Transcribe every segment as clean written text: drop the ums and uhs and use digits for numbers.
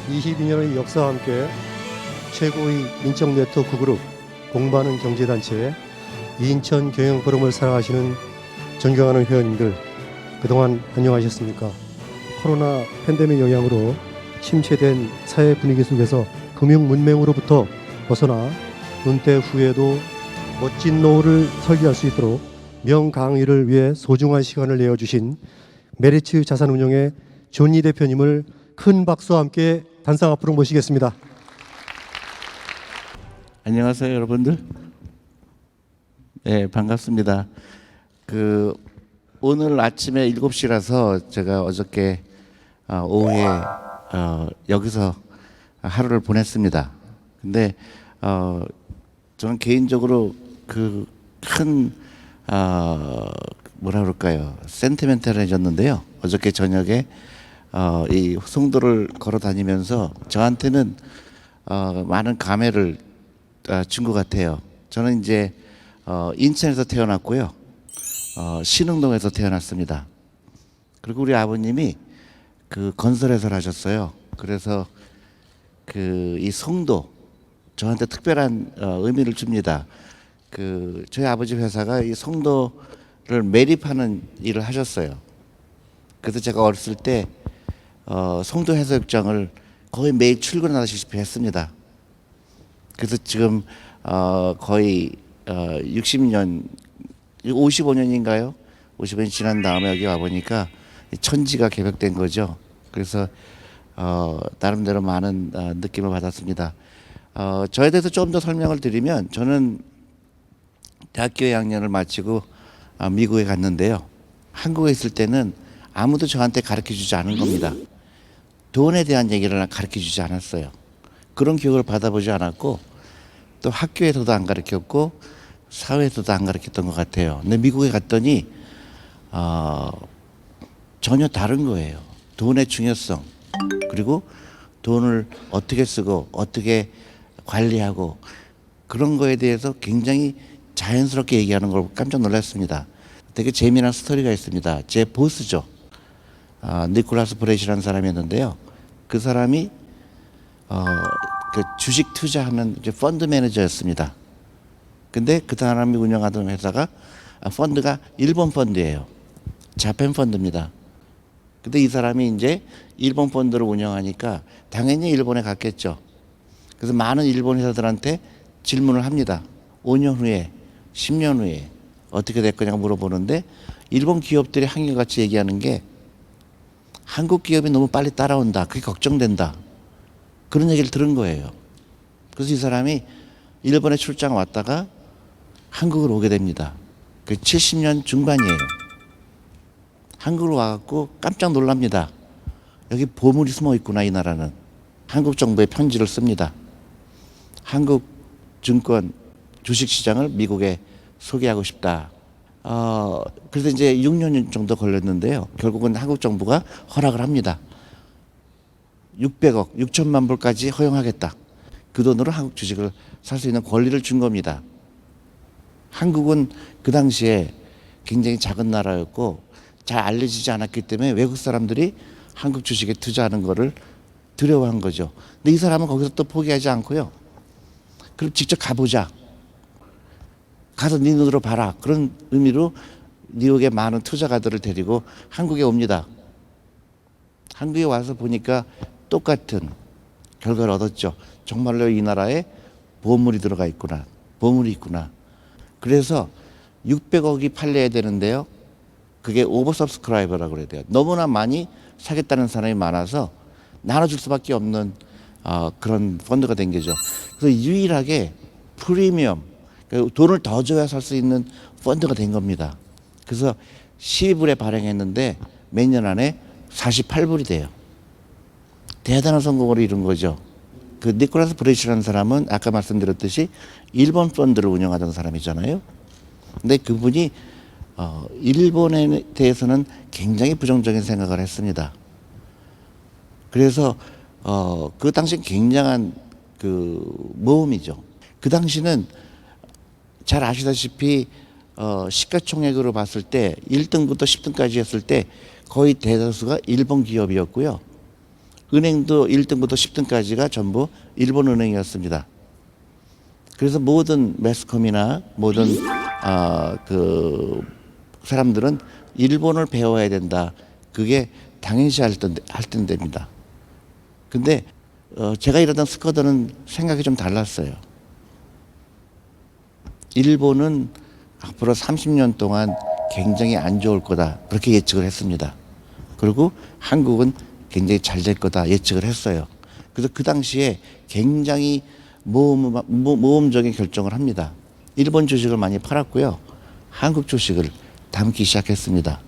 22년의 역사와 함께 최고의 인적 네트워크 그룹 공부하는 경제단체 인천 경영포럼을 사랑하시는 존경하는 회원님들, 그동안 안녕하셨습니까? 코로나 팬데믹 영향으로 침체된 사회 분위기 속에서 금융 문맹으로부터 벗어나 은퇴 후에도 멋진 노후를 설계할 수 있도록 명강의를 위해 소중한 시간을 내어주신 메리츠 자산운용의 존니 대표님을 큰 박수와 함께 단상 앞으로 모시겠습니다. 안녕하세요, 여러분들. 네, 반갑습니다. 오늘 아침에 7시라서 제가 어저께 오후에 여기서 하루를 보냈습니다. 근데 저는 개인적으로 큰 뭐라 그럴까요? 센티멘탈해졌는데요. 어저께 저녁에 이 송도를 걸어 다니면서 저한테는 많은 감회를 준 것 같아요. 저는 이제 인천에서 태어났고요. 신흥동에서 태어났습니다. 그리고 우리 아버님이 건설회사를 하셨어요. 그래서 이 송도 저한테 특별한 의미를 줍니다. 저희 아버지 회사가 이 송도를 매립하는 일을 하셨어요. 그래서 제가 어렸을 때 송도 해수욕장을 거의 매일 출근하다시피 했습니다. 그래서 지금 거의 60년, 55년인가요? 55년 지난 다음에 여기 와 보니까 천지가 개벽된 거죠. 그래서 나름대로 많은 느낌을 받았습니다. 저에 대해서 좀 더 설명을 드리면, 저는 대학교 2학년을 마치고 미국에 갔는데요. 한국에 있을 때는 아무도 저한테 가르쳐주지 않은 겁니다. 돈에 대한 얘기를 가르쳐주지 않았어요. 그런 교육을 받아보지 않았고, 또 학교에서도 안 가르쳤고 사회에서도 안 가르쳤던 것 같아요. 근데 미국에 갔더니 전혀 다른 거예요. 돈의 중요성, 그리고 돈을 어떻게 쓰고 어떻게 관리하고 그런 거에 대해서 굉장히 자연스럽게 얘기하는 걸 깜짝 놀랐습니다. 되게 재미난 스토리가 있습니다. 제 보스죠. 니콜라스 브렛이라는 사람이었는데요. 그 사람이 주식 투자하는 이제 펀드 매니저였습니다. 근데 그 사람이 운영하던 회사가 펀드가 일본 펀드예요. 자펜 펀드입니다. 근데 이 사람이 이제 일본 펀드를 운영하니까 당연히 일본에 갔겠죠. 그래서 많은 일본 회사들한테 질문을 합니다. 5년 후에, 10년 후에 어떻게 될 거냐고 물어보는데, 일본 기업들이 한결같이 얘기하는 게 한국 기업이 너무 빨리 따라온다, 그게 걱정된다, 그런 얘기를 들은 거예요. 그래서 이 사람이 일본에 출장 왔다가 한국으로 오게 됩니다. 70년 중반이에요. 한국으로 와갖고 깜짝 놀랍니다. 여기 보물이 숨어 있구나, 이 나라는. 한국 정부에 편지를 씁니다. 한국 증권 주식시장을 미국에 소개하고 싶다. 그래서 이제 6년 정도 걸렸는데요. 결국은 한국 정부가 허락을 합니다. 600억, 6천만 불까지 허용하겠다. 그 돈으로 한국 주식을 살 수 있는 권리를 준 겁니다. 한국은 그 당시에 굉장히 작은 나라였고 잘 알려지지 않았기 때문에 외국 사람들이 한국 주식에 투자하는 거를 두려워한 거죠. 근데 이 사람은 거기서 또 포기하지 않고요. 그럼 직접 가보자. 가서 네 눈으로 봐라. 그런 의미로 뉴욕의 많은 투자가들을 데리고 한국에 옵니다. 한국에 와서 보니까 똑같은 결과를 얻었죠. 정말로 이 나라에 보물이 들어가 있구나, 보물이 있구나. 그래서 600억이 팔려야 되는데요. 그게 오버 서브스크라이버라고 그래야 돼요. 너무나 많이 사겠다는 사람이 많아서 나눠줄 수밖에 없는 그런 펀드가 된 거죠. 그래서 유일하게 프리미엄, 그러니까 돈을 더 줘야 살 수 있는 펀드가 된 겁니다. 그래서 12불에 발행했는데 몇 년 안에 48불이 돼요. 대단한 성공을 이룬 거죠. 니콜라스 브렛이라는 사람은 아까 말씀드렸듯이 일본 펀드를 운영하던 사람이잖아요. 근데 그분이 일본에 대해서는 굉장히 부정적인 생각을 했습니다. 그래서 그 당시 굉장한 모험이죠. 그 당시는 잘 아시다시피 시가총액으로 봤을 때 1등부터 10등까지 했을 때 거의 대다수가 일본 기업이었고요. 은행도 1등부터 10등까지가 전부 일본 은행이었습니다. 그래서 모든 매스컴이나 모든 그 사람들은 일본을 배워야 된다. 그게 당연시 할 텐데입니다. 근데 제가 일하던 스쿼드는 생각이 좀 달랐어요. 일본은 앞으로 30년 동안 굉장히 안 좋을 거다. 그렇게 예측을 했습니다. 그리고 한국은 굉장히 잘 될 거다 예측을 했어요. 그래서 그 당시에 굉장히 모험적인 결정을 합니다. 일본 주식을 많이 팔았고요. 한국 주식을 담기 시작했습니다.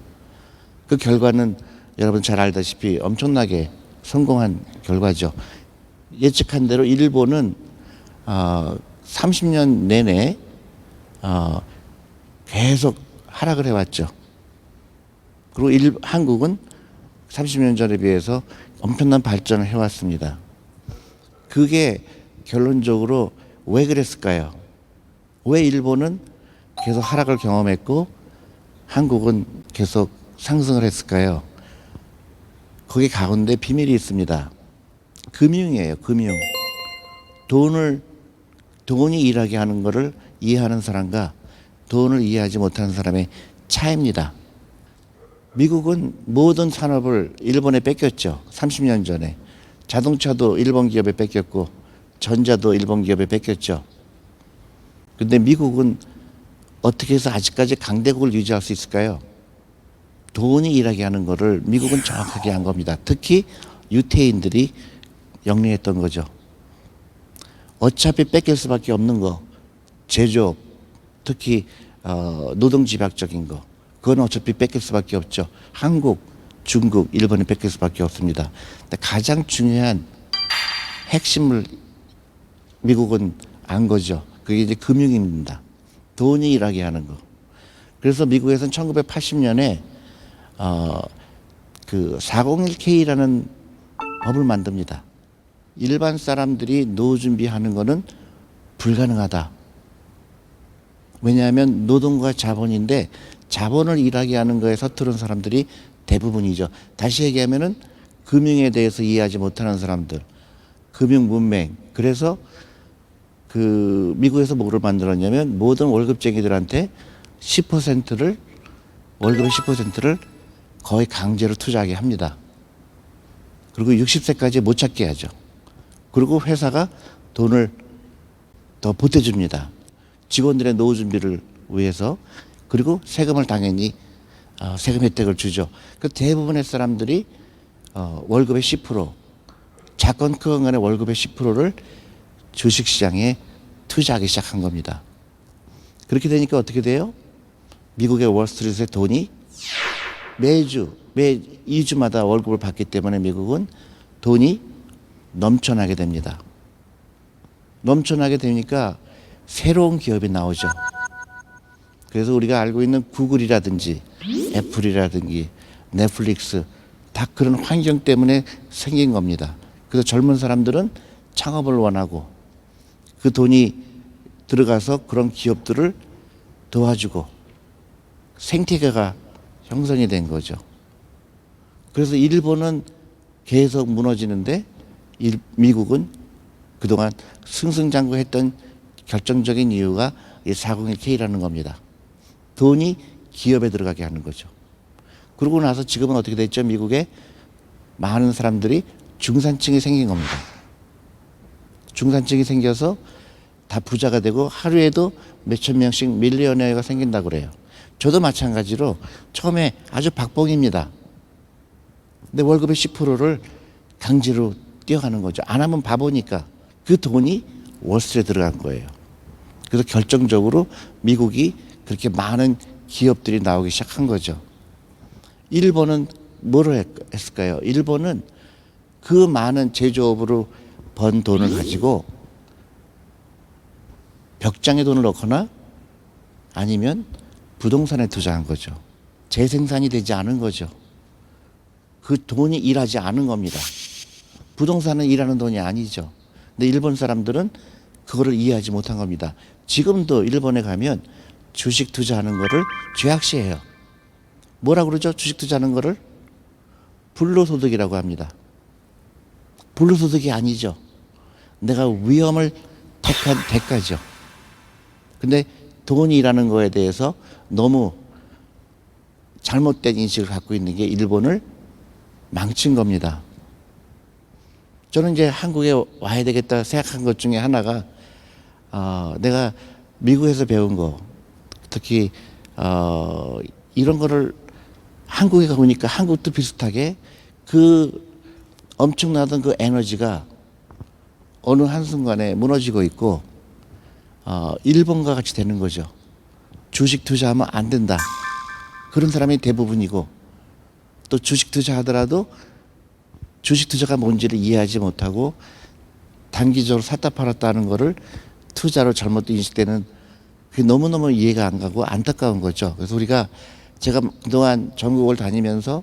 그 결과는 여러분 잘 알다시피 엄청나게 성공한 결과죠. 예측한 대로 일본은 30년 내내 계속 하락을 해왔죠. 그리고 한국은 30년 전에 비해서 엄청난 발전을 해왔습니다. 그게 결론적으로 왜 그랬을까요? 왜 일본은 계속 하락을 경험했고 한국은 계속 상승을 했을까요? 거기 가운데 비밀이 있습니다. 금융이에요, 금융. 돈이 일하게 하는 것을 이해하는 사람과 돈을 이해하지 못하는 사람의 차이입니다. 미국은 모든 산업을 일본에 뺏겼죠. 30년 전에. 자동차도 일본 기업에 뺏겼고 전자도 일본 기업에 뺏겼죠. 근데 미국은 어떻게 해서 아직까지 강대국을 유지할 수 있을까요? 돈이 일하게 하는 것을 미국은 정확하게 한 겁니다. 특히 유태인들이 영리했던 거죠. 어차피 뺏길 수밖에 없는 거, 제조업, 특히 노동집약적인 거, 그건 어차피 뺏길 수밖에 없죠. 한국, 중국, 일본이 뺏길 수밖에 없습니다. 근데 가장 중요한 핵심을 미국은 안 거죠. 그게 이제 금융입니다. 돈이 일하게 하는 거. 그래서 미국에서는 1980년에 그 401k라는 법을 만듭니다. 일반 사람들이 노후 준비하는 거는 불가능하다. 왜냐하면 노동과 자본인데 자본을 일하게 하는 거에 서투른 사람들이 대부분이죠. 다시 얘기하면은 금융에 대해서 이해하지 못하는 사람들, 금융 문맹. 그래서 그 미국에서 뭐를 만들었냐면 모든 월급쟁이들한테 10%를 월급의 10%를 거의 강제로 투자하게 합니다. 그리고 60세까지 못 찾게 하죠. 그리고 회사가 돈을 더 보태줍니다. 직원들의 노후 준비를 위해서. 그리고 세금을 당연히 세금 혜택을 주죠. 그 대부분의 사람들이 월급의 10%, 작건 크건 간의 월급의 10%를 주식시장에 투자하기 시작한 겁니다. 그렇게 되니까 어떻게 돼요? 미국의 월스트리트의 돈이 매 2주마다 월급을 받기 때문에 미국은 돈이 넘쳐나게 됩니다. 넘쳐나게 되니까 새로운 기업이 나오죠. 그래서 우리가 알고 있는 구글이라든지 애플이라든지 넷플릭스 다 그런 환경 때문에 생긴 겁니다. 그래서 젊은 사람들은 창업을 원하고 그 돈이 들어가서 그런 기업들을 도와주고 생태계가 형성이 된 거죠. 그래서 일본은 계속 무너지는데 미국은 그동안 승승장구했던 결정적인 이유가 이 401k라는 겁니다. 돈이 기업에 들어가게 하는 거죠. 그러고 나서 지금은 어떻게 됐죠? 미국에 많은 사람들이 중산층이 생긴 겁니다. 중산층이 생겨서 다 부자가 되고 하루에도 몇천 명씩 밀리어너가 생긴다고 그래요. 저도 마찬가지로 처음에 아주 박봉입니다. 근데 월급의 10%를 강제로 뛰어가는 거죠. 안 하면 바보니까. 그 돈이 월스트리트에 들어간 거예요. 그래서 결정적으로 미국이 그렇게 많은 기업들이 나오기 시작한 거죠. 일본은 뭐를 했을까요? 일본은 그 많은 제조업으로 번 돈을 가지고 벽장에 돈을 넣거나 아니면 부동산에 투자한 거죠. 재생산이 되지 않은 거죠. 그 돈이 일하지 않은 겁니다. 부동산은 일하는 돈이 아니죠. 근데 일본 사람들은 그거를 이해하지 못한 겁니다. 지금도 일본에 가면 주식 투자하는 거를 죄악시해요. 뭐라고 그러죠? 주식 투자하는 거를 불로소득이라고 합니다. 불로소득이 아니죠. 내가 위험을 택한 대가죠. 근데 돈이라는 거에 대해서 너무 잘못된 인식을 갖고 있는 게 일본을 망친 겁니다. 저는 이제 한국에 와야 되겠다 생각한 것 중에 하나가 내가 미국에서 배운 거, 특히 이런 거를 한국에 가보니까 한국도 비슷하게 그 엄청나던 그 에너지가 어느 한순간에 무너지고 있고 일본과 같이 되는 거죠. 주식 투자하면 안 된다. 그런 사람이 대부분이고, 또 주식 투자하더라도 주식 투자가 뭔지를 이해하지 못하고 단기적으로 샀다 팔았다 하는 거를 투자로 잘못 인식되는, 그게 너무너무 이해가 안 가고 안타까운 거죠. 그래서 제가 그동안 전국을 다니면서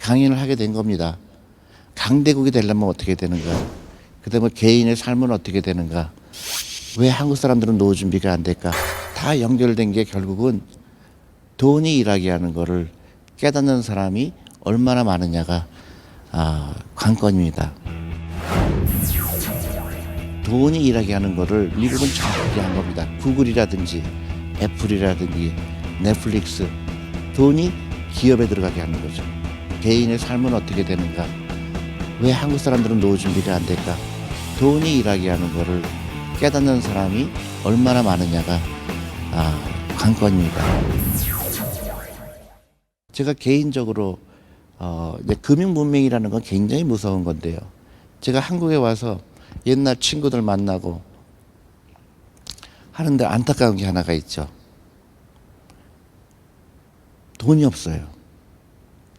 강연을 하게 된 겁니다. 강대국이 되려면 어떻게 되는가? 그다음에 개인의 삶은 어떻게 되는가? 왜 한국 사람들은 노후 준비가 안 될까? 다 연결된 게 결국은 돈이 일하게 하는 거를 깨닫는 사람이 얼마나 많으냐가 관건입니다. 돈이 일하게 하는 거를 미국은 정확하게 한 겁니다. 구글이라든지 애플이라든지 넷플릭스, 돈이 기업에 들어가게 하는 거죠. 개인의 삶은 어떻게 되는가? 왜 한국 사람들은 노후 준비가 안 될까? 돈이 일하게 하는 거를 깨닫는 사람이 얼마나 많으냐가 관건입니다. 제가 개인적으로 이제 금융 문맹이라는 건 굉장히 무서운 건데요. 제가 한국에 와서 옛날 친구들 만나고 하는데 안타까운 게 하나가 있죠. 돈이 없어요.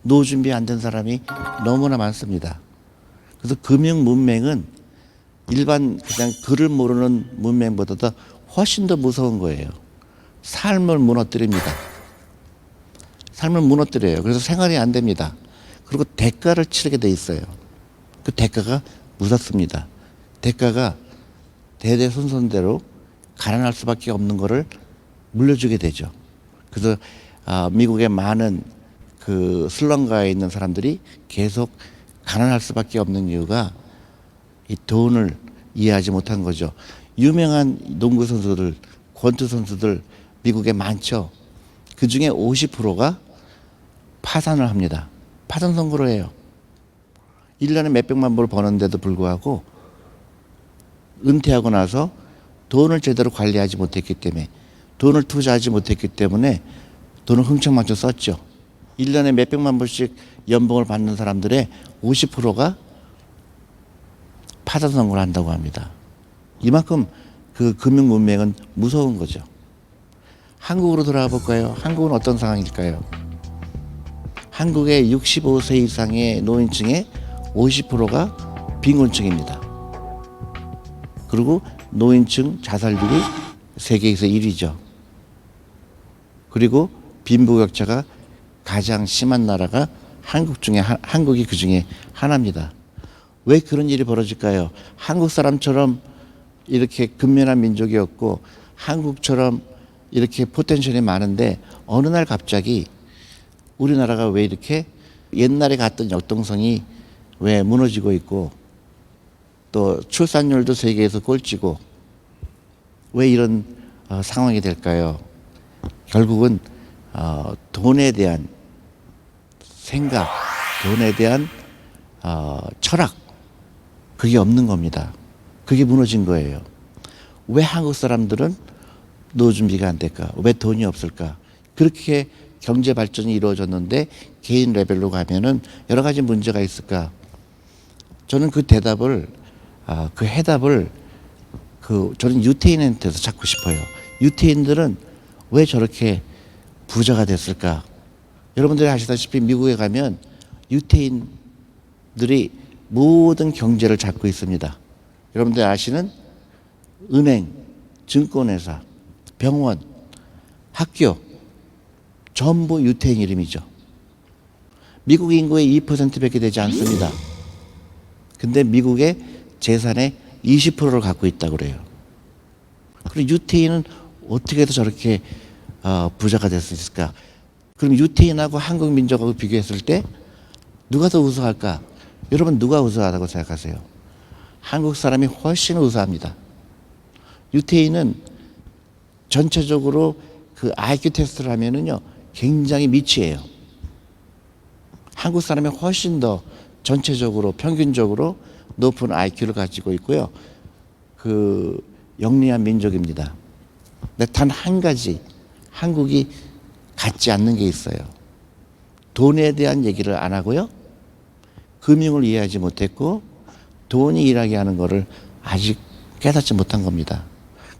노후 준비 안 된 사람이 너무나 많습니다. 그래서 금융 문맹은 일반 그냥 글을 모르는 문맹보다 훨씬 더 무서운 거예요. 삶을 무너뜨립니다. 삶을 무너뜨려요. 그래서 생활이 안 됩니다. 그리고 대가를 치르게 돼 있어요. 그 대가가 무섭습니다. 대가가 대대손손대로 가난할 수밖에 없는 거를 물려주게 되죠. 그래서 미국의 많은 그 슬럼가에 있는 사람들이 계속 가난할 수밖에 없는 이유가 이 돈을 이해하지 못한 거죠. 유명한 농구 선수들, 권투 선수들 미국에 많죠. 그 중에 50%가 파산을 합니다. 파산 선고를 해요. 1년에 몇백만 불을 버는데도 불구하고 은퇴하고 나서 돈을 제대로 관리하지 못했기 때문에, 돈을 투자하지 못했기 때문에 돈을 흥청망청 썼죠. 1년에 몇백만 불씩 연봉을 받는 사람들의 50%가 파산 선고를 한다고 합니다. 이만큼 그 금융 문맹은 무서운 거죠. 한국으로 돌아가 볼까요? 한국은 어떤 상황일까요? 한국의 65세 이상의 노인층의 50%가 빈곤층입니다. 그리고 노인층 자살률이 세계에서 1위죠. 그리고 빈부격차가 가장 심한 나라가 한국이 그 중에 하나입니다. 왜 그런 일이 벌어질까요? 한국 사람처럼 이렇게 근면한 민족이었고 한국처럼 이렇게 포텐셜이 많은데 어느 날 갑자기 우리나라가 왜 이렇게 옛날에 갔던 역동성이 왜 무너지고 있고, 또 출산율도 세계에서 꼴찌고, 왜 이런 상황이 될까요? 결국은 돈에 대한 생각, 돈에 대한 철학, 그게 없는 겁니다. 그게 무너진 거예요. 왜 한국 사람들은 노후 준비가 안 될까? 왜 돈이 없을까? 그렇게 경제 발전이 이루어졌는데 개인 레벨로 가면은 여러 가지 문제가 있을까? 저는 그 대답을, 그 해답을 저는 유태인한테서 찾고 싶어요. 유태인들은 왜 저렇게 부자가 됐을까? 여러분들이 아시다시피 미국에 가면 유태인들이 모든 경제를 잡고 있습니다. 여러분들이 아시는 은행, 증권회사, 병원, 학교, 전부 유태인 이름이죠. 미국 인구의 2%밖에 되지 않습니다. 근데 미국의 재산의 20%를 갖고 있다고 그래요. 그리고 유태인은 어떻게 해서 저렇게 부자가 될 수 있을까? 그럼 유태인하고 한국 민족하고 비교했을 때 누가 더 우수할까? 여러분 누가 우수하다고 생각하세요? 한국 사람이 훨씬 우수합니다. 유태인은 전체적으로 그 IQ 테스트를 하면은요 굉장히 미치예요. 한국 사람이 훨씬 더 전체적으로 평균적으로 높은 IQ를 가지고 있고요. 그 영리한 민족입니다. 근데 단 한 가지 한국이 갖지 않는 게 있어요. 돈에 대한 얘기를 안 하고요. 금융을 이해하지 못했고 돈이 일하게 하는 것을 아직 깨닫지 못한 겁니다.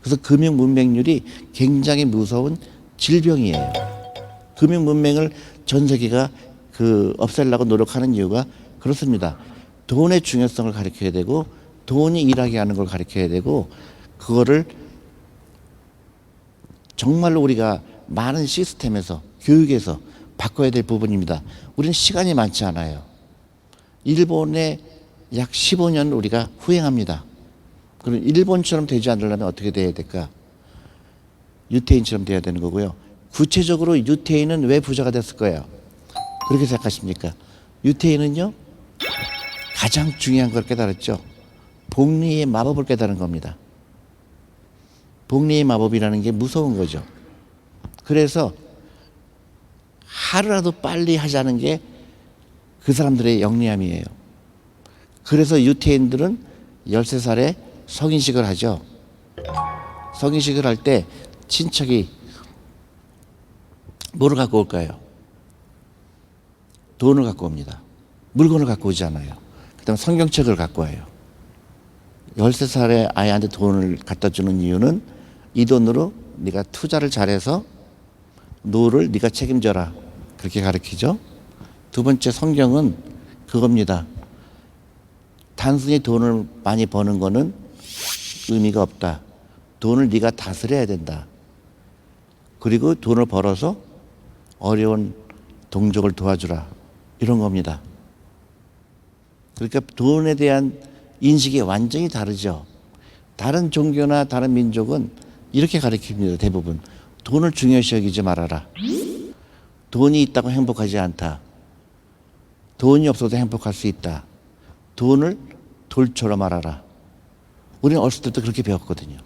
그래서 금융 문맹률이 굉장히 무서운 질병이에요. 금융 문맹을 전 세계가 없애려고 노력하는 이유가 그렇습니다. 돈의 중요성을 가르쳐야 되고 돈이 일하게 하는 걸 가르쳐야 되고 그거를 정말로 우리가 많은 시스템에서 교육에서 바꿔야 될 부분입니다. 우리는 시간이 많지 않아요. 일본의 약 15년 우리가 후행합니다. 그럼 일본처럼 되지 않으려면 어떻게 돼야 될까? 유태인처럼 돼야 되는 거고요. 구체적으로 유태인은 왜 부자가 됐을 거예요? 그렇게 생각하십니까? 유태인은요 가장 중요한 걸 깨달았죠. 복리의 마법을 깨달은 겁니다. 복리의 마법이라는 게 무서운 거죠. 그래서 하루라도 빨리 하자는 게 그 사람들의 영리함이에요. 그래서 유태인들은 13살에 성인식을 하죠. 성인식을 할 때 친척이 뭐를 갖고 올까요? 돈을 갖고 옵니다. 물건을 갖고 오지 않아요. 그 다음에 성경책을 갖고 와요. 13살의 아이한테 돈을 갖다 주는 이유는 이 돈으로 네가 투자를 잘해서 노후를 네가 책임져라. 그렇게 가르치죠. 두 번째 성경은 그겁니다. 단순히 돈을 많이 버는 거는 의미가 없다. 돈을 네가 다스려야 된다. 그리고 돈을 벌어서 어려운 동족을 도와주라. 이런 겁니다. 그러니까 돈에 대한 인식이 완전히 다르죠. 다른 종교나 다른 민족은 이렇게 가르칩니다. 대부분. 돈을 중요시 여기지 말아라. 돈이 있다고 행복하지 않다. 돈이 없어도 행복할 수 있다. 돈을 돌처럼 알아라. 우리는 어렸을 때부터 그렇게 배웠거든요.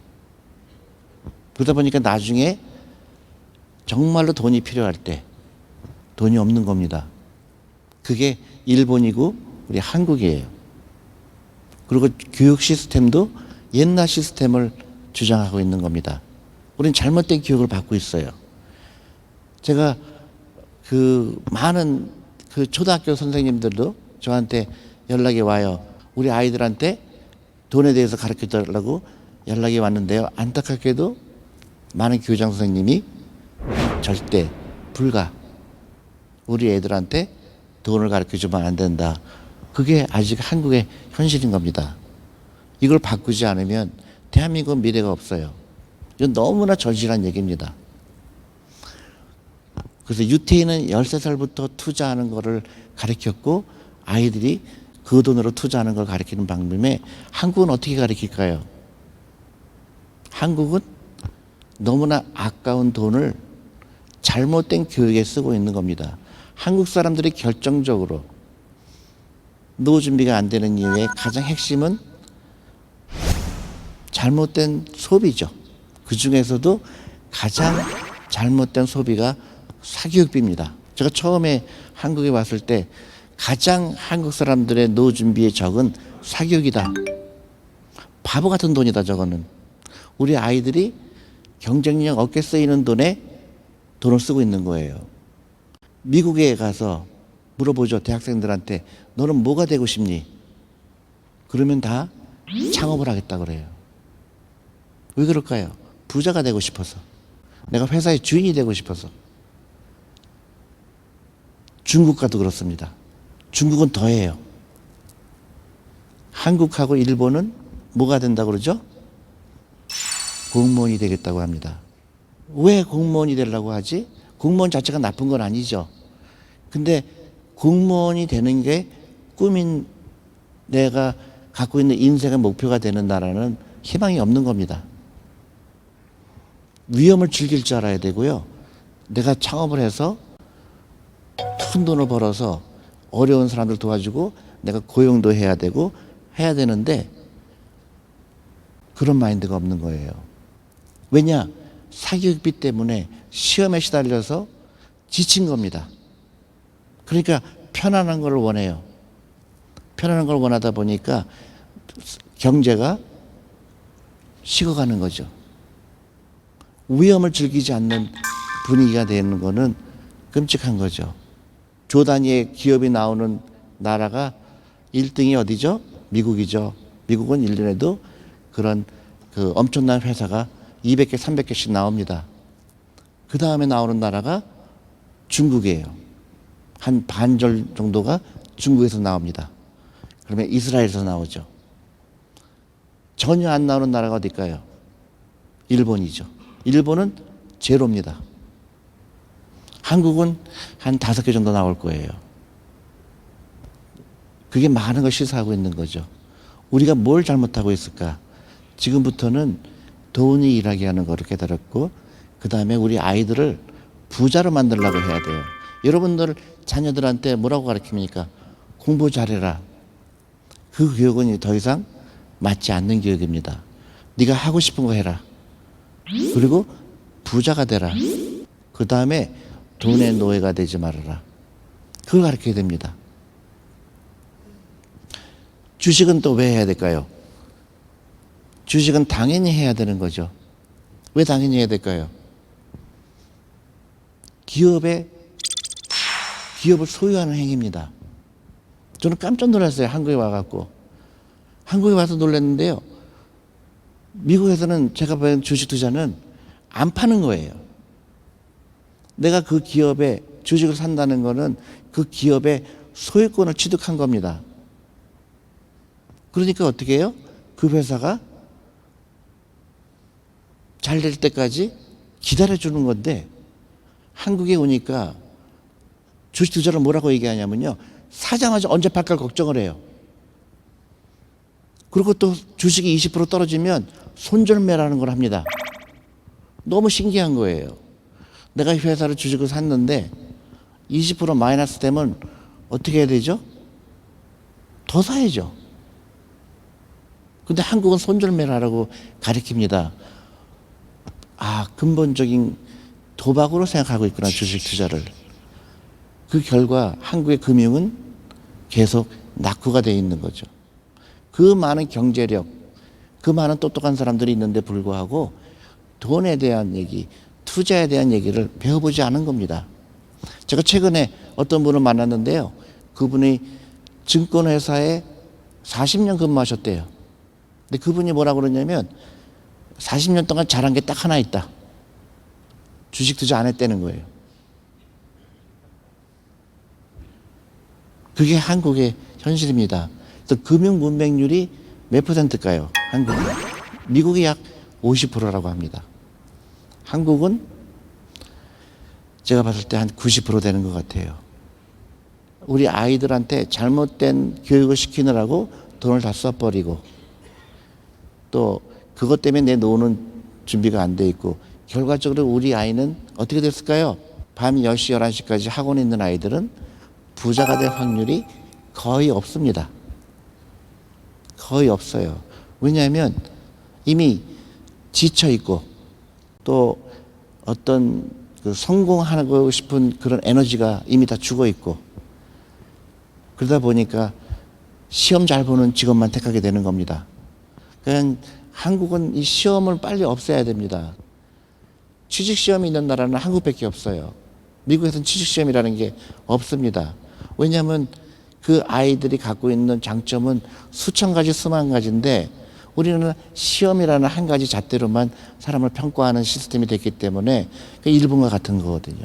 그러다 보니까 나중에 정말로 돈이 필요할 때 돈이 없는 겁니다. 그게 일본이고 우리 한국이에요. 그리고 교육 시스템도 옛날 시스템을 주장하고 있는 겁니다. 우리는 잘못된 교육을 받고 있어요. 제가 많은 초등학교 선생님들도 저한테 연락이 와요. 우리 아이들한테 돈에 대해서 가르쳐 달라고 연락이 왔는데요. 안타깝게도 많은 교장 선생님이 절대 불가. 우리 애들한테 돈을 가르쳐 주면 안 된다. 그게 아직 한국의 현실인 겁니다. 이걸 바꾸지 않으면 대한민국 미래가 없어요. 이건 너무나 절실한 얘기입니다. 그래서 유태인은 13살부터 투자하는 것을 가르쳤고 아이들이 그 돈으로 투자하는 걸 가르치는 방법에 한국은 어떻게 가르칠까요? 한국은 너무나 아까운 돈을 잘못된 교육에 쓰고 있는 겁니다. 한국 사람들이 결정적으로 노후 준비가 안 되는 이유의 가장 핵심은 잘못된 소비죠. 그 중에서도 가장 잘못된 소비가 사교육비입니다. 제가 처음에 한국에 왔을 때 가장 한국 사람들의 노후 준비에 적은 사교육이다. 바보 같은 돈이다 저거는. 우리 아이들이 경쟁력 없게 쓰이는 돈에 돈을 쓰고 있는 거예요. 미국에 가서 물어보죠. 대학생들한테 너는 뭐가 되고 싶니? 그러면 다 창업을 하겠다 그래요. 왜 그럴까요? 부자가 되고 싶어서. 내가 회사의 주인이 되고 싶어서. 중국 가도 그렇습니다. 중국은 더해요. 한국하고 일본은 뭐가 된다고 그러죠? 공무원이 되겠다고 합니다. 왜 공무원이 되려고 하지? 공무원 자체가 나쁜 건 아니죠. 근데 공무원이 되는 게 꿈인 내가 갖고 있는 인생의 목표가 되는 나라는 희망이 없는 겁니다. 위험을 즐길 줄 알아야 되고요. 내가 창업을 해서 큰 돈을 벌어서 어려운 사람들 도와주고 내가 고용도 해야 되고 해야 되는데 그런 마인드가 없는 거예요. 왜냐? 사교육비 때문에 시험에 시달려서 지친 겁니다. 그러니까 편안한 걸 원해요. 편안한 걸 원하다 보니까 경제가 식어가는 거죠. 위험을 즐기지 않는 분위기가 되는 거는 끔찍한 거죠. 조 단위의 기업이 나오는 나라가 1등이 어디죠? 미국이죠. 미국은 1년에도 그런 그 엄청난 회사가 200개, 300개씩 나옵니다. 그 다음에 나오는 나라가 중국이에요. 한 반절 정도가 중국에서 나옵니다. 그러면 이스라엘에서 나오죠. 전혀 안 나오는 나라가 어딜까요? 일본이죠. 일본은 제로입니다. 한국은 한 5개 정도 나올 거예요. 그게 많은 걸 시사하고 있는 거죠. 우리가 뭘 잘못하고 있을까? 지금부터는 돈이 일하게 하는 거를 깨달았고, 그 다음에 우리 아이들을 부자로 만들려고 해야 돼요. 여러분들 자녀들한테 뭐라고 가르칩니까? 공부 잘해라. 그 교육은 더 이상 맞지 않는 교육입니다. 네가 하고 싶은 거 해라. 그리고 부자가 되라. 그 다음에 돈의 노예가 되지 말아라. 그걸 가르쳐야 됩니다. 주식은 또 왜 해야 될까요? 주식은 당연히 해야 되는 거죠. 왜 당연히 해야 될까요? 기업을 소유하는 행위입니다. 저는 깜짝 놀랐어요. 한국에 와갖고. 한국에 와서 놀랐는데요. 미국에서는 제가 본 주식 투자는 안 파는 거예요. 내가 그 기업에 주식을 산다는 거는 그 기업의 소유권을 취득한 겁니다. 그러니까 어떻게 해요? 그 회사가 잘 될 때까지 기다려주는 건데, 한국에 오니까 주식 투자를 뭐라고 얘기하냐면요, 사자마자 언제 팔까 걱정을 해요. 그리고 또 주식이 20% 떨어지면 손절매라는 걸 합니다. 너무 신기한 거예요. 내가 이 회사를 주식을 샀는데 20% 마이너스 되면 어떻게 해야 되죠? 더 사야죠. 근데 한국은 손절매라고 가리킵니다. 아, 근본적인 도박으로 생각하고 있구나, 주식 투자를. 그 결과 한국의 금융은 계속 낙후가 되어 있는 거죠. 그 많은 경제력, 그 많은 똑똑한 사람들이 있는데 불구하고 돈에 대한 얘기, 투자에 대한 얘기를 배워보지 않은 겁니다. 제가 최근에 어떤 분을 만났는데요. 그분이 증권회사에 40년 근무하셨대요. 근데 그분이 뭐라고 그러냐면 40년 동안 잘한 게 딱 하나 있다. 주식 투자 안 했다는 거예요. 그게 한국의 현실입니다. 그래서 금융 문맹률이 몇 %일까요? 한국은? 미국이 약 50%라고 합니다. 한국은 제가 봤을 때 한 90% 되는 것 같아요. 우리 아이들한테 잘못된 교육을 시키느라고 돈을 다 써버리고, 또 그것 때문에 내 노는 준비가 안 돼 있고, 결과적으로 우리 아이는 어떻게 됐을까요? 밤 10시, 11시까지 학원에 있는 아이들은 부자가 될 확률이 거의 없습니다. 거의 없어요. 왜냐하면 이미 지쳐 있고, 또 어떤 그 성공하고 싶은 그런 에너지가 이미 다 죽어 있고, 그러다 보니까 시험 잘 보는 직업만 택하게 되는 겁니다. 그냥 한국은 이 시험을 빨리 없애야 됩니다. 취직시험이 있는 나라는 한국밖에 없어요. 미국에서는 취직시험이라는 게 없습니다. 왜냐하면 그 아이들이 갖고 있는 장점은 수천 가지, 수만 가지인데, 우리는 시험이라는 한 가지 잣대로만 사람을 평가하는 시스템이 됐기 때문에 일본과 같은 거거든요.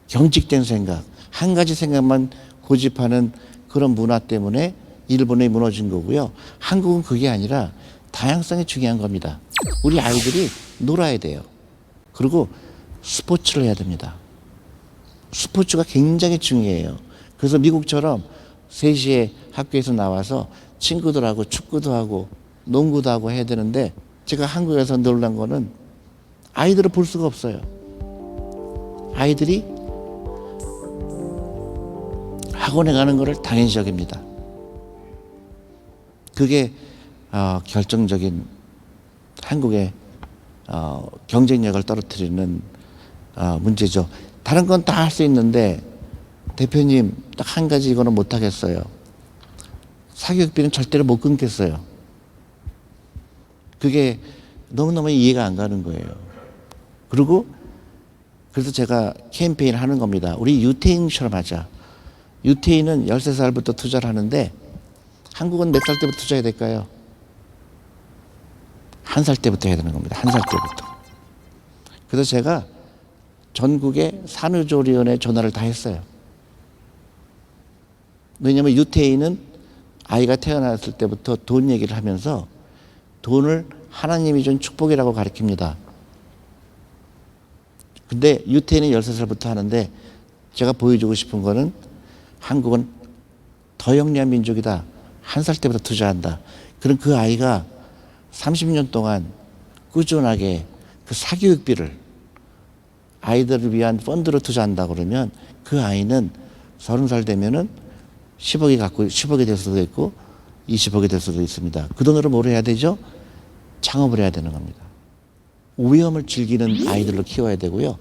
경직된 생각, 한 가지 생각만 고집하는 그런 문화 때문에 일본이 무너진 거고요. 한국은 그게 아니라 다양성이 중요한 겁니다. 우리 아이들이 놀아야 돼요. 그리고 스포츠를 해야 됩니다. 스포츠가 굉장히 중요해요. 그래서 미국처럼 3시에 학교에서 나와서 친구들하고 축구도 하고 농구도 하고 해야 되는데, 제가 한국에서 놀란 거는 아이들을 볼 수가 없어요. 아이들이 학원에 가는 거를 당연시 여깁니다. 그게 결정적인 한국의 경쟁력을 떨어뜨리는 문제죠. 다른 건 다 할 수 있는데 대표님 딱 한 가지 이거는 못 하겠어요. 사교육비는 절대로 못 끊겠어요. 그게 너무너무 이해가 안 가는 거예요. 그리고 그래서 제가 캠페인을 하는 겁니다. 우리 유태인처럼 하자. 유태인은 13살부터 투자를 하는데 한국은 몇 살 때부터 투자해야 될까요? 1살 때부터 해야 되는 겁니다. 1살 때부터. 그래서 제가 전국의 산후조리원에 전화를 다 했어요. 왜냐하면 유태인은 아이가 태어났을 때부터 돈 얘기를 하면서 돈을 하나님이 준 축복이라고 가르칩니다. 근데 유태인은 13살부터 하는데 제가 보여주고 싶은 거는 한국은 더 영리한 민족이다. 1살 때부터 투자한다. 그럼 그 아이가 30년 동안 꾸준하게 그 사교육비를 아이들을 위한 펀드로 투자한다 그러면 그 아이는 30살 되면은 10억이 될 수도 있고 20억이 될 수도 있습니다. 그 돈으로 뭘 해야 되죠? 창업을 해야 되는 겁니다. 위험을 즐기는 아이들로 키워야 되고요.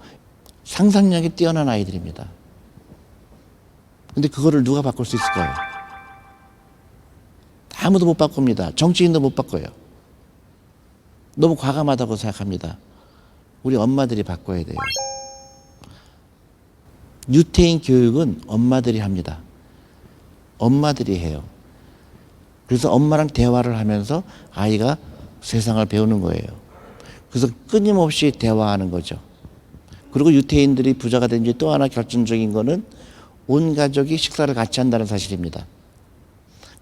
상상력이 뛰어난 아이들입니다. 근데 그거를 누가 바꿀 수 있을까요? 아무도 못 바꿉니다. 정치인도 못 바꿔요. 너무 과감하다고 생각합니다. 우리 엄마들이 바꿔야 돼요. 유태인 교육은 엄마들이 합니다. 엄마들이 해요. 그래서 엄마랑 대화를 하면서 아이가 세상을 배우는 거예요. 그래서 끊임없이 대화하는 거죠. 그리고 유태인들이 부자가 된 지 또 하나 결정적인 거는 온 가족이 식사를 같이 한다는 사실입니다.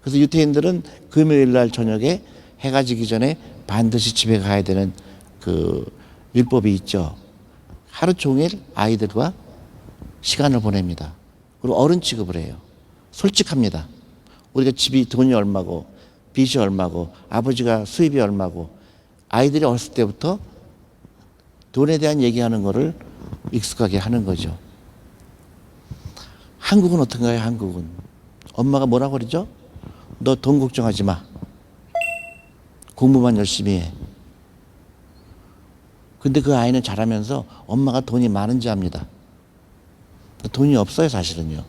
그래서 유태인들은 금요일 날 저녁에 해가 지기 전에 반드시 집에 가야 되는 그 율법이 있죠. 하루 종일 아이들과 시간을 보냅니다. 그리고 어른 취급을 해요. 솔직합니다. 우리가 집이 돈이 얼마고 빚이 얼마고 아버지가 수입이 얼마고 아이들이 어렸을 때부터 돈에 대한 얘기하는 거를 익숙하게 하는 거죠. 한국은 어떤가요? 한국은 엄마가 뭐라고 그러죠? 너 돈 걱정하지 마. 공부만 열심히 해. 근데 그 아이는 자라면서 엄마가 돈이 많은지 압니다. 돈이 없어요, 사실은요.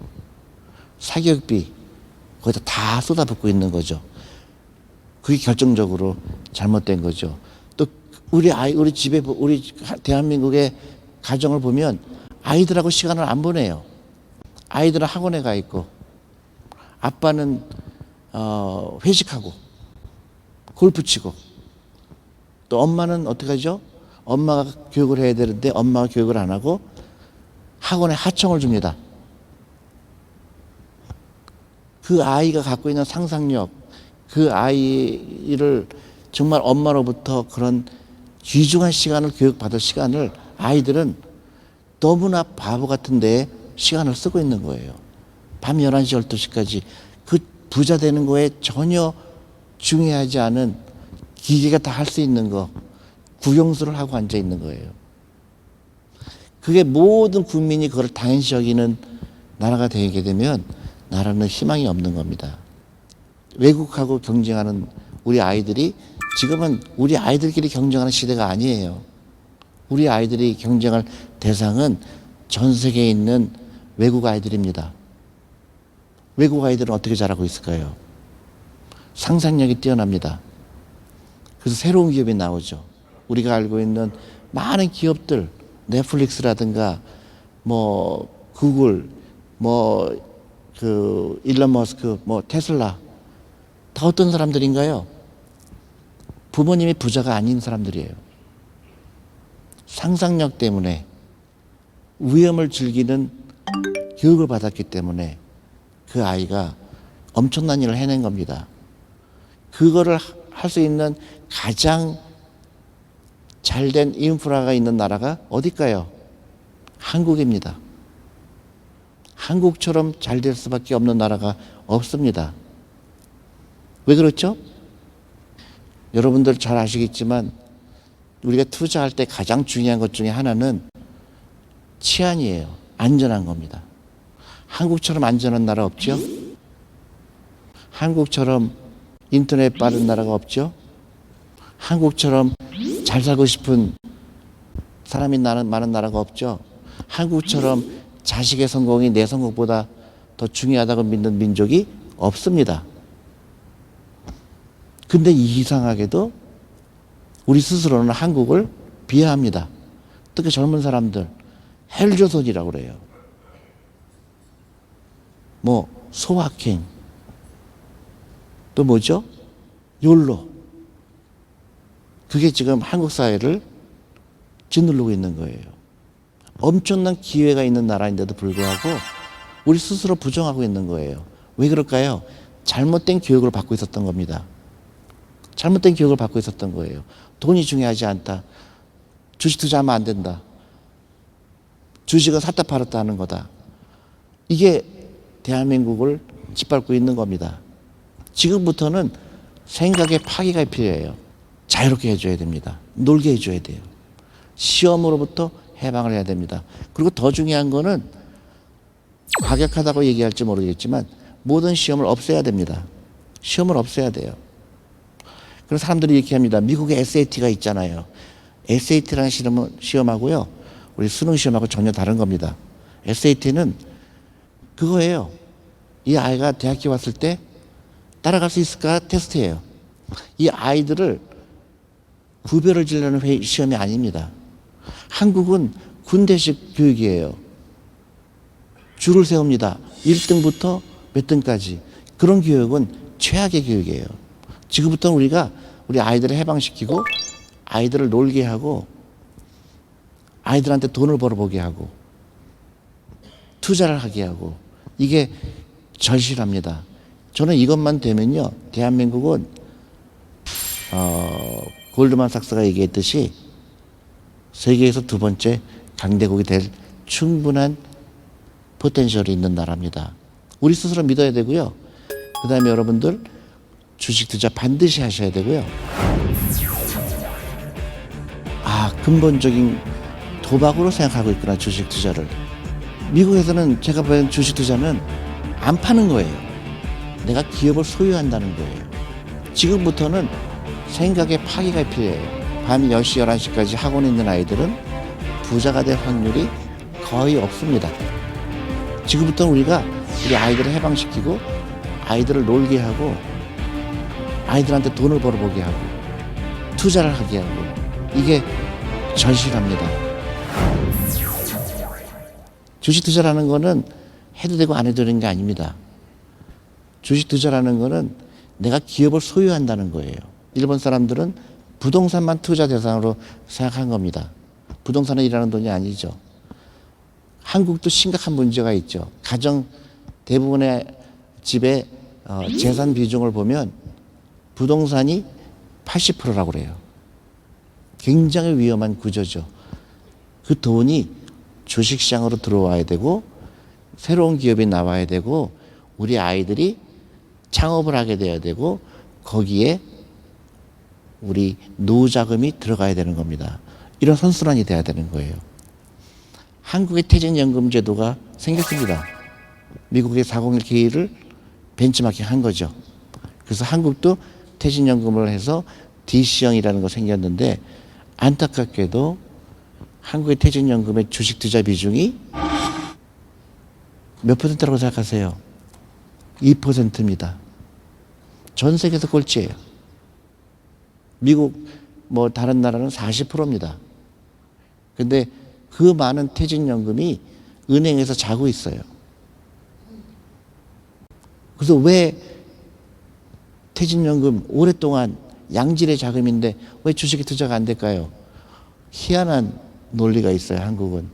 사교육비 거기다 다 쏟아붓고 있는 거죠. 그게 결정적으로 잘못된 거죠. 또 우리 집에 우리 대한민국의 가정을 보면 아이들하고 시간을 안 보내요. 아이들은 학원에 가 있고 아빠는 회식하고 골프 치고 또 엄마는 어떻게 하죠? 엄마가 교육을 해야 되는데 엄마가 교육을 안 하고 학원에 하청을 줍니다. 그 아이가 갖고 있는 상상력, 그 아이를 정말 엄마로부터 그런 귀중한 시간을 교육받을 시간을 아이들은 너무나 바보 같은데 시간을 쓰고 있는 거예요. 밤 11시, 12시까지 그 부자 되는 거에 전혀 중요하지 않은 기계가 다 할 수 있는 거, 국영수를 하고 앉아 있는 거예요. 그게 모든 국민이 그걸 당연시 여기는 나라가 되게 되면 나라는 희망이 없는 겁니다. 외국하고 경쟁하는 우리 아이들이 지금은 우리 아이들끼리 경쟁하는 시대가 아니에요. 우리 아이들이 경쟁할 대상은 전 세계에 있는 외국 아이들입니다. 외국 아이들은 어떻게 자라고 있을까요? 상상력이 뛰어납니다. 그래서 새로운 기업이 나오죠. 우리가 알고 있는 많은 기업들, 넷플릭스라든가 뭐 구글, 뭐 그 일론 머스크, 뭐 테슬라 다 어떤 사람들인가요? 부모님이 부자가 아닌 사람들이에요. 상상력 때문에 위험을 즐기는 교육을 받았기 때문에 그 아이가 엄청난 일을 해낸 겁니다. 그거를 할 수 있는 가장 잘된 인프라가 있는 나라가 어딜까요? 한국입니다. 한국처럼 잘 될 수밖에 없는 나라가 없습니다. 왜 그렇죠? 여러분들 잘 아시겠지만 우리가 투자할 때 가장 중요한 것 중에 하나는 치안이에요. 안전한 겁니다. 한국처럼 안전한 나라 없죠? 한국처럼 인터넷 빠른 나라가 없죠. 한국처럼 잘 살고 싶은 사람이 많은 나라가 없죠. 한국처럼 자식의 성공이 내 성공보다 더 중요하다고 믿는 민족이 없습니다. 근데 이상하게도 우리 스스로는 한국을 비하합니다. 특히 젊은 사람들 헬조선이라고 그래요. 뭐 소확행, 또 뭐죠? 욜로. 그게 지금 한국 사회를 짓누르고 있는 거예요. 엄청난 기회가 있는 나라인데도 불구하고 우리 스스로 부정하고 있는 거예요. 왜 그럴까요? 잘못된 교육을 받고 있었던 겁니다. 잘못된 교육을 받고 있었던 거예요. 돈이 중요하지 않다. 주식 투자하면 안 된다. 주식은 샀다 팔았다 하는 거다. 이게 대한민국을 짓밟고 있는 겁니다. 지금부터는 생각의 파기가 필요해요. 자유롭게 해줘야 됩니다. 놀게 해줘야 돼요. 시험으로부터 해방을 해야 됩니다. 그리고 더 중요한 거는 과격하다고 얘기할지 모르겠지만 모든 시험을 없애야 됩니다. 시험을 없애야 돼요. 그래서 사람들이 이렇게 합니다. 미국에 SAT가 있잖아요. SAT라는 시험하고요, 우리 수능 시험하고 전혀 다른 겁니다. SAT는 그거예요. 이 아이가 대학교 왔을 때 따라갈 수 있을까 테스트예요. 이 아이들을 구별을 지려는 시험이 아닙니다. 한국은 군대식 교육이에요. 줄을 세웁니다. 1등부터 몇 등까지. 그런 교육은 최악의 교육이에요. 지금부터는 우리가 우리 아이들을 해방시키고 아이들을 놀게 하고 아이들한테 돈을 벌어보게 하고 투자를 하게 하고, 이게 절실합니다. 저는 이것만 되면요, 대한민국은 골드만삭스가 얘기했듯이 세계에서 두 번째 강대국이 될 충분한 포텐셜이 있는 나라입니다. 우리 스스로 믿어야 되고요. 그 다음에 여러분들 주식 투자 반드시 하셔야 되고요. 근본적인 도박으로 생각하고 있구나, 주식 투자를. 미국에서는 제가 본 주식 투자는 안 파는 거예요. 내가 기업을 소유한다는 거예요. 지금부터는 생각의 파기가 필요해요. 밤 10시, 11시까지 학원에 있는 아이들은 부자가 될 확률이 거의 없습니다. 지금부터는 우리가 우리 아이들을 해방시키고 아이들을 놀게 하고 아이들한테 돈을 벌어보게 하고 투자를 하게 하고, 이게 절실합니다. 주식 투자라는 거는 해도 되고 안 해도 되는 게 아닙니다. 주식 투자라는 거는 내가 기업을 소유한다는 거예요. 일본 사람들은 부동산만 투자 대상으로 생각한 겁니다. 부동산은 일하는 돈이 아니죠. 한국도 심각한 문제가 있죠. 가정 대부분의 집의 재산 비중을 보면 부동산이 80%라고 그래요. 굉장히 위험한 구조죠. 그 돈이 주식시장으로 들어와야 되고 새로운 기업이 나와야 되고 우리 아이들이 창업을 하게 돼야 되고 거기에 우리 노후자금이 들어가야 되는 겁니다. 이런 선순환이 돼야 되는 거예요. 한국의 퇴직연금 제도가 생겼습니다. 미국의 401k를 벤치마킹 한 거죠. 그래서 한국도 퇴직연금을 해서 DC형이라는 거 생겼는데, 안타깝게도 한국의 퇴직연금의 주식 투자 비중이 몇 %라고 생각하세요? 2%입니다. 전 세계에서 꼴찌예요. 미국 뭐 다른 나라는 40%입니다. 근데 그 많은 퇴직연금이 은행에서 자고 있어요. 그래서 왜 퇴직연금 오랫동안 양질의 자금인데 왜 주식에 투자가 안 될까요? 희한한 논리가 있어요. 한국은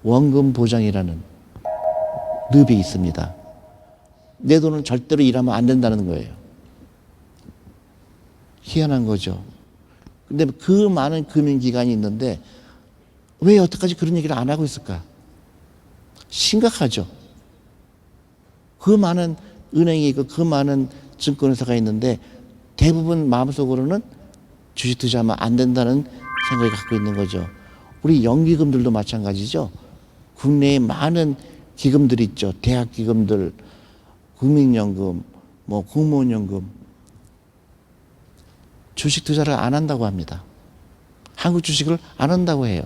원금 보장이라는 늪이 있습니다. 내 돈은 절대로 일하면 안 된다는 거예요. 희한한 거죠. 근데 그 많은 금융기관이 있는데 왜 여태까지 그런 얘기를 안 하고 있을까? 심각하죠. 그 많은 은행이 있고 그 많은 증권회사가 있는데 대부분 마음속으로는 주식 투자하면 안 된다는 생각을 갖고 있는 거죠. 우리 연기금들도 마찬가지죠. 국내에 많은 기금들이 있죠. 대학 기금들, 국민연금, 뭐 공무원연금. 주식 투자를 안 한다고 합니다. 한국 주식을 안 한다고 해요.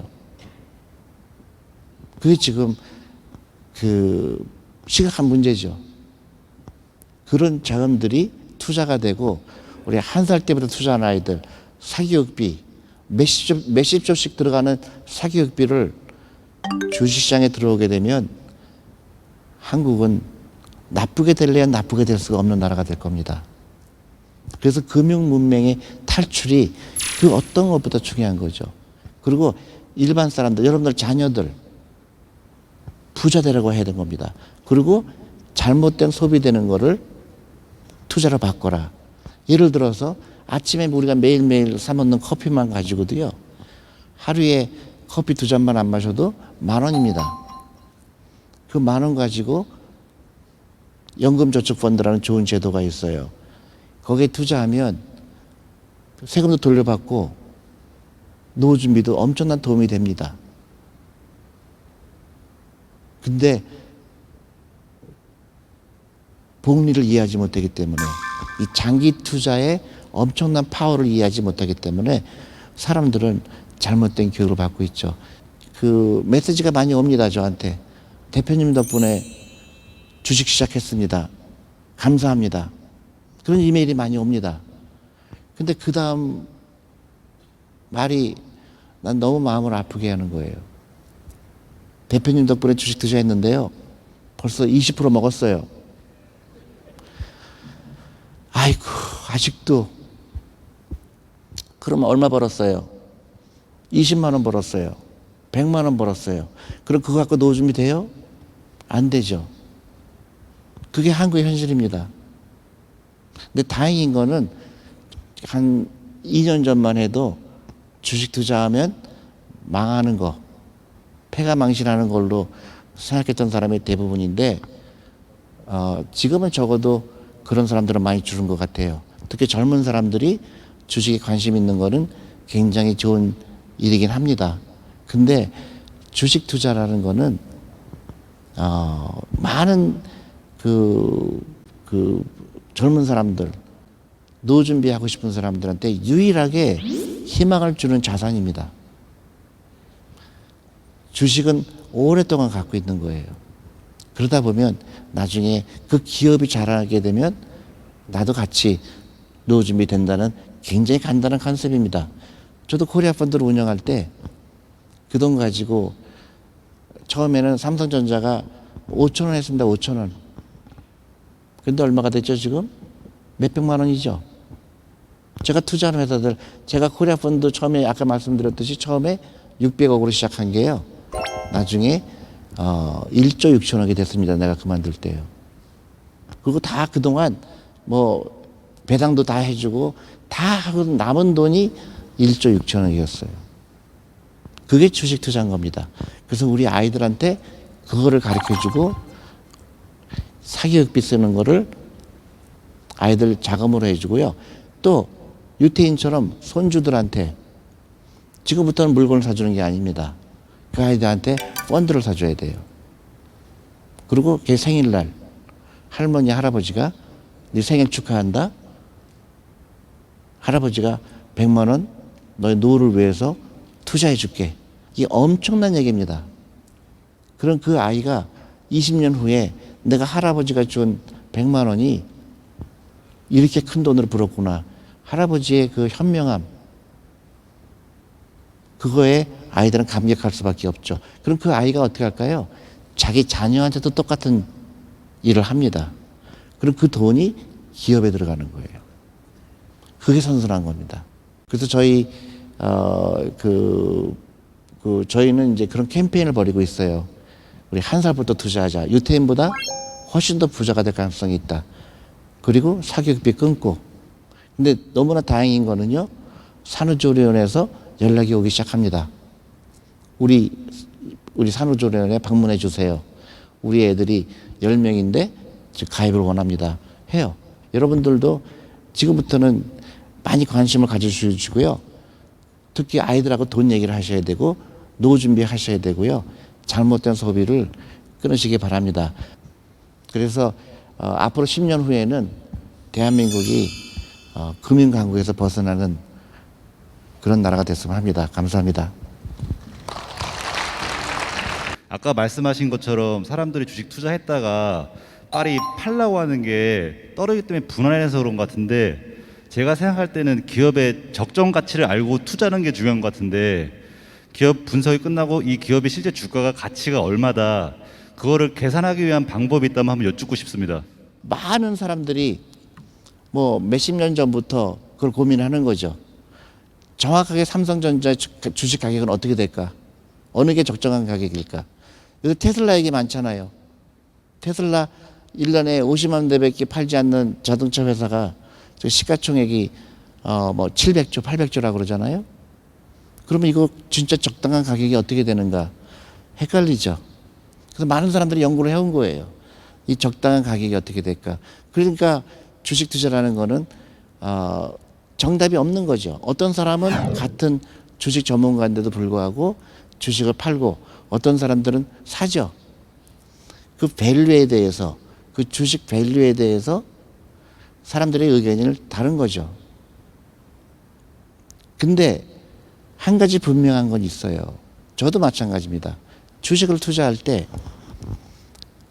그게 지금 그 심각한 문제죠. 그런 자금들이 투자가 되고 우리 한 살 때부터 투자한 아이들 사교육비 몇십 조씩 들어가는 사교육비를 주식시장에 들어오게 되면 한국은 나쁘게 될래야 나쁘게 될 수가 없는 나라가 될 겁니다. 그래서 금융 문명의 탈출이 그 어떤 것보다 중요한 거죠. 그리고 일반 사람들, 여러분들 자녀들 부자 되라고 해야 되는 겁니다. 그리고 잘못된 소비되는 거를 투자로 바꿔라. 예를 들어서 아침에 우리가 매일매일 사 먹는 커피만 가지고도요, 하루에 커피 2잔만 안 마셔도 10,000원입니다. 그 10,000원 가지고 연금저축펀드라는 좋은 제도가 있어요. 거기에 투자하면 세금도 돌려받고 노후 준비도 엄청난 도움이 됩니다. 근데 복리를 이해하지 못하기 때문에, 이 장기 투자의 엄청난 파워를 이해하지 못하기 때문에 사람들은 잘못된 교육을 받고 있죠. 그 메시지가 많이 옵니다, 저한테. 대표님 덕분에 주식 시작했습니다. 감사합니다. 그런 이메일이 많이 옵니다. 근데 그 다음 말이 난 너무 마음을 아프게 하는 거예요. 대표님 덕분에 주식 투자했는데요, 벌써 20% 먹었어요. 아이고, 아직도. 그럼 얼마 벌었어요? 20만 원 벌었어요. 100만 원 벌었어요. 그럼 그거 갖고 노후 준비 돼요? 안 되죠. 그게 한국의 현실입니다. 근데 다행인 거는 한 2년 전만 해도 주식 투자하면 망하는 거, 패가망신하는 걸로 생각했던 사람이 대부분인데, 지금은 적어도 그런 사람들은 많이 줄은 것 같아요. 특히 젊은 사람들이 주식에 관심 있는 거는 굉장히 좋은 일이긴 합니다. 근데 주식 투자라는 거는 많은 그 젊은 사람들, 노후 준비하고 싶은 사람들한테 유일하게 희망을 주는 자산입니다. 주식은 오랫동안 갖고 있는 거예요. 그러다 보면 나중에 그 기업이 자라게 되면 나도 같이 노후 준비 된다는 굉장히 간단한 컨셉입니다. 저도 코리아 펀드를 운영할 때 그 돈 가지고 처음에는 삼성전자가 5,000원 했습니다. 5,000원. 근데 얼마가 됐죠, 지금? 몇백만 원이죠. 제가 투자하는 회사들, 제가 코리아 펀드 처음에 아까 말씀드렸듯이 처음에 600억으로 시작한 게요, 나중에 1조 6천억이 됐습니다. 내가 그만둘 때요. 그리고 다 그동안 뭐 배당도 다 해주고 다 하고 남은 돈이 1조 6천억이었어요. 그게 주식 투자인 겁니다. 그래서 우리 아이들한테 그거를 가르쳐주고 사교육비 쓰는 거를 아이들 자금으로 해주고요. 또 유태인처럼 손주들한테 지금부터는 물건을 사주는 게 아닙니다. 그 아이들한테 펀드를 사줘야 돼요. 그리고 걔 생일날 할머니 할아버지가 네 생일 축하한다, 할아버지가 100만 원 너의 노후를 위해서 투자해 줄게. 이게 엄청난 얘기입니다. 그럼 그 아이가 20년 후에 내가 할아버지가 준 100만 원이 이렇게 큰 돈으로 불었구나, 할아버지의 그 현명함, 그거에 아이들은 감격할 수밖에 없죠. 그럼 그 아이가 어떻게 할까요? 자기 자녀한테도 똑같은 일을 합니다. 그럼 그 돈이 기업에 들어가는 거예요. 그게 선순환 겁니다. 그래서 저희 저희는 이제 그런 캠페인을 벌이고 있어요. 우리 1살부터 투자하자. 유태인보다 훨씬 더 부자가 될 가능성이 있다. 그리고 사교육비 끊고. 근데 너무나 다행인 거는요, 산후조리원에서 연락이 오기 시작합니다. 우리 산후조리원에 방문해 주세요. 우리 애들이 10명인데 가입을 원합니다. 해요. 여러분들도 지금부터는 많이 관심을 가져주시고요. 특히 아이들하고 돈 얘기를 하셔야 되고 노후 준비하셔야 되고요. 잘못된 소비를 끊으시기 바랍니다. 그래서 앞으로 10년 후에는 대한민국이 금융 강국에서 벗어나는 그런 나라가 됐으면 합니다. 감사합니다. 아까 말씀하신 것처럼 사람들이 주식 투자했다가 빨리 팔라고 하는 게 떨어지기 때문에 불안해서 그런 것 같은데, 제가 생각할 때는 기업의 적정 가치를 알고 투자하는 게 중요한 것 같은데, 기업 분석이 끝나고 이 기업의 실제 주가가 가치가 얼마다, 그거를 계산하기 위한 방법이 있다면 한번 여쭙고 싶습니다. 많은 사람들이 뭐 몇십 년 전부터 그걸 고민하는 거죠. 정확하게 삼성전자 주식 가격은 어떻게 될까? 어느 게 적정한 가격일까? 그래서 테슬라 얘기 많잖아요. 테슬라 1년에 50만 대밖에 팔지 않는 자동차 회사가 시가총액이 뭐 700조, 800조라고 그러잖아요. 그러면 이거 진짜 적당한 가격이 어떻게 되는가? 헷갈리죠. 그래서 많은 사람들이 연구를 해온 거예요. 이 적당한 가격이 어떻게 될까? 그러니까 주식 투자라는 거는 정답이 없는 거죠. 어떤 사람은 같은 주식 전문가인데도 불구하고 주식을 팔고, 어떤 사람들은 사죠. 그 밸류에 대해서, 그 주식 밸류에 대해서 사람들의 의견이 다른 거죠. 근데 한 가지 분명한 건 있어요. 저도 마찬가지입니다. 주식을 투자할 때,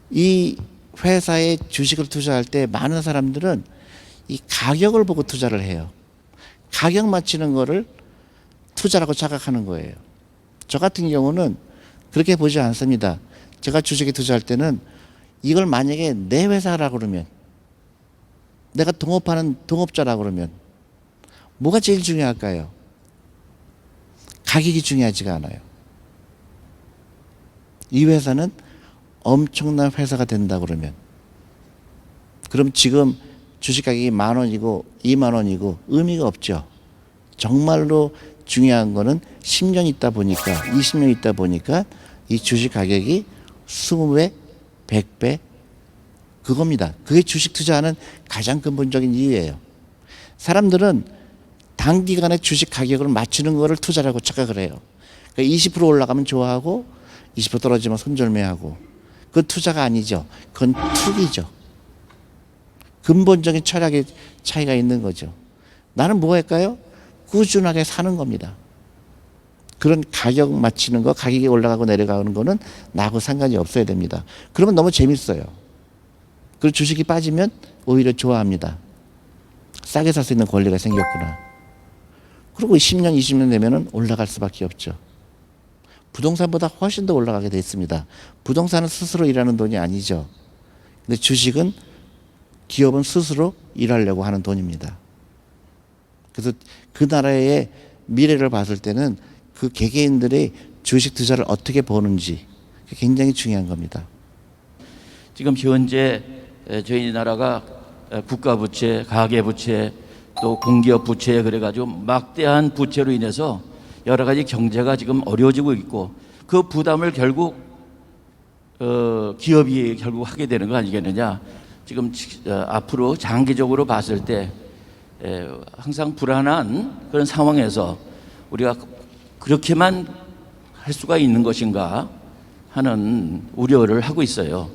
이 회사의 주식을 투자할 때 많은 사람들은 이 가격을 보고 투자를 해요. 가격 맞추는 거를 투자라고 착각하는 거예요. 저 같은 경우는 그렇게 보지 않습니다. 제가 주식에 투자할 때는 이걸 만약에 내 회사라고 그러면, 내가 동업하는 동업자라고 그러면 뭐가 제일 중요할까요? 가격이 중요하지가 않아요. 이 회사는 엄청난 회사가 된다 그러면, 그럼 지금 주식 가격이 10,000원이고 20,000원이고 의미가 없죠. 정말로 중요한 거는 10년 있다 보니까, 20년 있다 보니까 이 주식 가격이 20배, 100배 그겁니다. 그게 주식 투자하는 가장 근본적인 이유예요. 사람들은 단기간에 주식 가격을 맞추는 거를 투자라고 착각을 해요. 그러니까 20% 올라가면 좋아하고 20% 떨어지면 손절매하고, 그건 투자가 아니죠. 그건 투기죠. 근본적인 철학의 차이가 있는 거죠. 나는 뭐 할까요? 꾸준하게 사는 겁니다. 그런 가격 맞추는 거, 가격이 올라가고 내려가는 거는 나하고 상관이 없어야 됩니다. 그러면 너무 재밌어요. 그리고 주식이 빠지면 오히려 좋아합니다. 싸게 살 수 있는 권리가 생겼구나. 그리고 10년, 20년 되면은 올라갈 수밖에 없죠. 부동산보다 훨씬 더 올라가게 돼 있습니다. 부동산은 스스로 일하는 돈이 아니죠. 근데 주식은, 기업은 스스로 일하려고 하는 돈입니다. 그래서 그 나라의 미래를 봤을 때는 그 개개인들의 주식 투자를 어떻게 보는지 굉장히 중요한 겁니다. 지금 현재 저희 나라가 국가 부채, 가계 부채, 또 공기업 부채, 그래가지고 막대한 부채로 인해서 여러 가지 경제가 지금 어려워지고 있고, 그 부담을 결국 기업이 결국 하게 되는 거 아니겠느냐. 지금 앞으로 장기적으로 봤을 때 항상 불안한 그런 상황에서 우리가 그렇게만 할 수가 있는 것인가 하는 우려를 하고 있어요.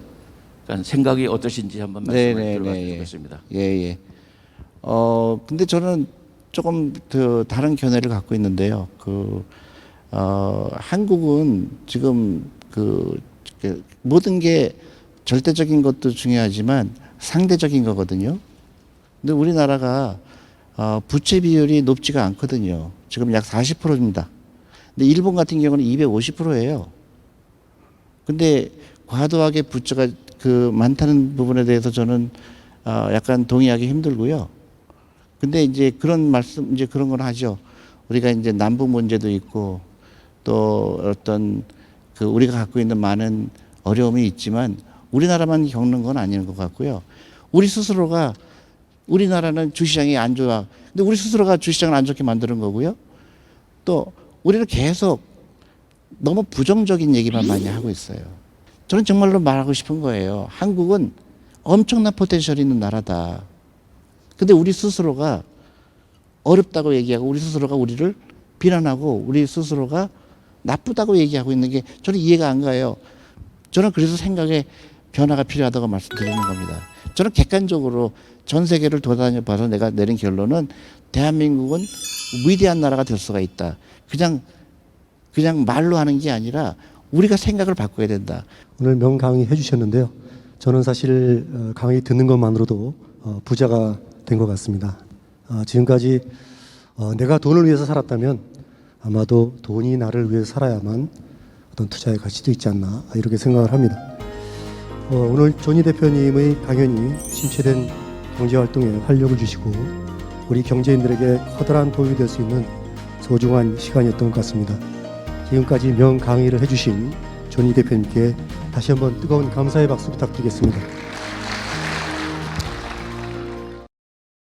그러니까 생각이 어떠신지 한번 말씀을 들어보겠습니다. 예. 근데 저는 조금 더 다른 견해를 갖고 있는데요. 한국은 지금 모든 게 절대적인 것도 중요하지만 상대적인 거거든요. 근데 우리나라가 부채 비율이 높지가 않거든요. 지금 약 40%입니다. 근데 일본 같은 경우는 250%예요. 근데 과도하게 부채가 많다는 부분에 대해서 저는 약간 동의하기 힘들고요. 근데 이제 그런 말씀, 이제 그런 건 하죠. 우리가 이제 남북 문제도 있고, 또 어떤 우리가 갖고 있는 많은 어려움이 있지만 우리나라만 겪는 건 아닌 것 같고요. 우리 스스로가, 우리나라는 주시장이 안 좋아. 근데 우리 스스로가 주시장을 안 좋게 만드는 거고요. 또 우리는 계속 너무 부정적인 얘기만 많이 하고 있어요. 저는 정말로 말하고 싶은 거예요. 한국은 엄청난 포텐셜이 있는 나라다. 근데 우리 스스로가 어렵다고 얘기하고, 우리 스스로가 우리를 비난하고, 우리 스스로가 나쁘다고 얘기하고 있는 게 저는 이해가 안 가요. 저는 그래서 생각에 변화가 필요하다고 말씀드리는 겁니다. 저는 객관적으로 전 세계를 돌아다녀 봐서 내가 내린 결론은 대한민국은 위대한 나라가 될 수가 있다. 그냥 말로 하는 게 아니라 우리가 생각을 바꿔야 된다. 오늘 명강의 해주셨는데요. 저는 사실 강의 듣는 것만으로도 부자가 된 것 같습니다. 지금까지 내가 돈을 위해서 살았다면 아마도 돈이 나를 위해서 살아야만 어떤 투자의 가치도 있지 않나 이렇게 생각을 합니다. 오늘 조니 대표님의 강연이 침체된 경제활동에 활력을 주시고 우리 경제인들에게 커다란 도움이 될 수 있는 소중한 시간이었던 것 같습니다. 지금까지 명강의를 해주신 조니 대표님께 다시 한번 뜨거운 감사의 박수 부탁드리겠습니다.